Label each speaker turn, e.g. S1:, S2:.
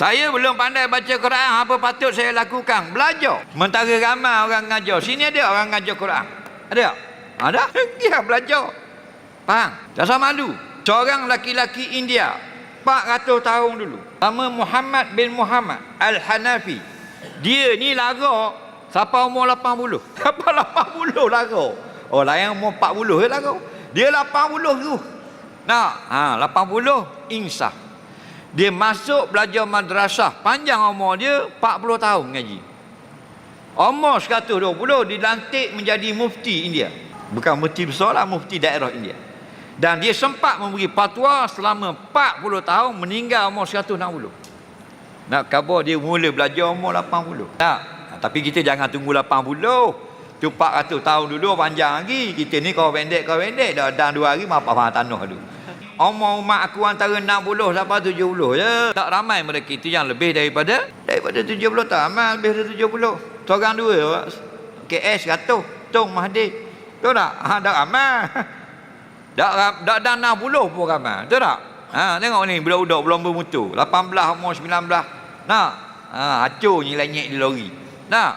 S1: Saya belum pandai baca Quran, apa patut saya lakukan? Belajar. Mentara ramai orang ngajar. Sini ada orang ngajar Quran? Ada? Ada? Dia belajar. Faham? Rasa malu. Seorang laki-laki India 400 tahun dulu, nama Muhammad bin Muhammad Al-Hanafi. Dia ni lara siapa umur 80. Siapa 80 lara? Oh, lain umur 40 je lara. Dia 80 tu. Nah, 80 insaf. Dia masuk belajar madrasah. Panjang umur dia 40 tahun ngaji. Umur 120 dilantik menjadi mufti India. Bukan mufti besar lah, mufti daerah India. Dan dia sempat memberi fatwa selama 40 tahun, meninggal umur 160. Nak khabar dia mula belajar umur 80. Tapi kita jangan tunggu 80. Tu 400 tahun dulu panjang lagi. Kita ni kau pendek. Dah 2 hari maaf tanah dulu. Umur mak aku antara 60 sampai 70 je. Tak ramai mereka itu yang lebih daripada 70. Tak ramai lebih dari 70. Seorang dua KS 100 Tung Mahdi. Tahu tak? Tak ramai. Dak 60 pun ramai. Tahu tak? Tengok ni budak-budak belum bermutu. 18 umur 19. Nak. Acur ni lenyek di lori. Nak.